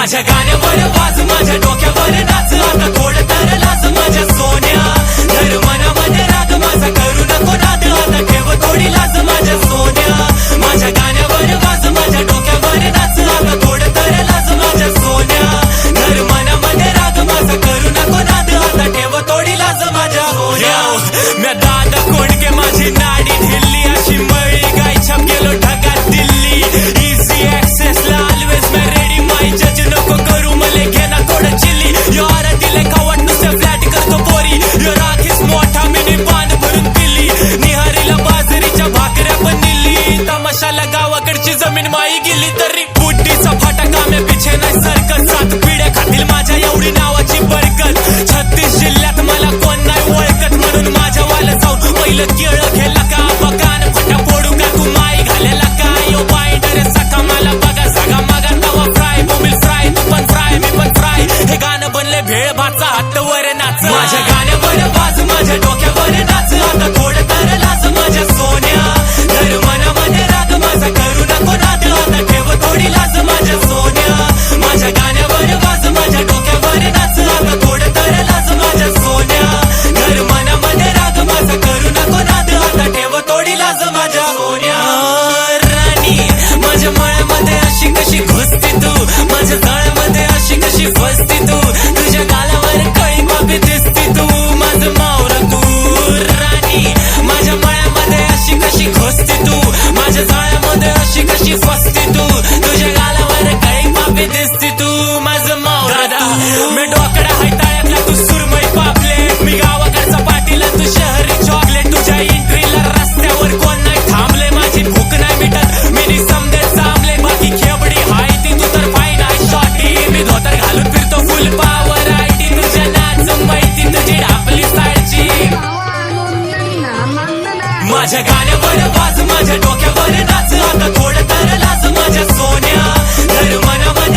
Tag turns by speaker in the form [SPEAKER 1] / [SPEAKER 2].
[SPEAKER 1] माझ्या गाण्यावर वाज माझ्या डोक्यावर नाच आता थोड तर लाज माझ्या सोन्या धर मनामध्ये राग माझा करू नको नाद आता ठेव थोडी लाज माझ्या सोन्या माझ्या गाण्यावर वाज माझ्या डोक्यावर नाच आता थोड तर लाज माझ्या सोन्या धर मनामध्ये राग माझा करू नको नाद आता ठेव थोडी लाज माझ्या सोन्या म्या दादा कोणके माझी नाडी ढिल्ली अशी मळी गाय छाप गेलो ढगात दिल्ली इझी ऍक्सेस ला ऑलवेज मैं रेडी माय जज नको करू मले घेना थोडं चिली यार दिले खावट नुसते फ्लॅट करतो पोरी यो राखीस मोठा मिनी पान भरून दिली निहारीला बाजरीच्या भाकऱ्या पण दिली तमाशाला गावाकडची जमीन माई गेली तरी बुड्डीचा फाटा मे पिछे नाही सरकत 7 पिढ्या खातील माझ्या एवढी नावाची बरकत 36 जिल्ह्यात मला कोण नाही ओळखत म्हणून माझ्या वाला जाऊन पहिलं केळं घेला का बकान फटा फोडू का तू माई घालेला का यो बाईंडर सखा मला बघा सगा मागा तवा फ्राय बोंबील फ्राय तू पण फ्राय मी पण फ्राय हे गाणं बनले भेळ भातचा हात वर नाच माझ्या गाण्यावर वाज माझ्या डोक्यावर नाच आता थोडं तर लाज माझ्या सोन्या धर मनामध्ये राग माझा करू नको नाद आता ठेव थोडी लाज माझ्या सोन्या माझ्या गाण्यावर वाज माझ्या डोक्यावर नाच आता थोडं तर लाज माझ्या सोन्या धर मनामध्ये राग माझा करू नको नाद आता ठेव थोडी लाज माझ्या सोन्या राणी माझ्या मळ्यामध्ये अशी कशी घुसती तू माझ्या जाळ्यामध्ये अशी कशी फसती तू तुझ्या गालावर कळी बाबी दिसती तू माझं मावरा तू राणी माझ्या मळ्यामध्ये अशी कशी घुसती तू माझ्या जाळ्यामध्ये अशी कशी फसती तू तुझ्या गालावर कळी बाबी दिसती तू माझं मावरा तू मी डोकडा हाय तळ्यातला तू सुरमई पापलेट मी गावाकडचा पाटील तू शहरी चॉकलेट तुझ्या एंट्रीला रस्त्यावर कोण नाही थांबले माझी भूक नाही मिटत मी समजे चांबले बाकी खेबडी हाय ती तू तर फाईन आहे शॉटी मी धोतर घालून फिरतो फुल पावर आयटी तुझ्या नाच माहिती तुझी ढापली साडची माझ्या गाण्यावर वाज माझ्या डोक्यावर नाच आता थोडं तर लाज माझ्या सोन्या धर मनामध्ये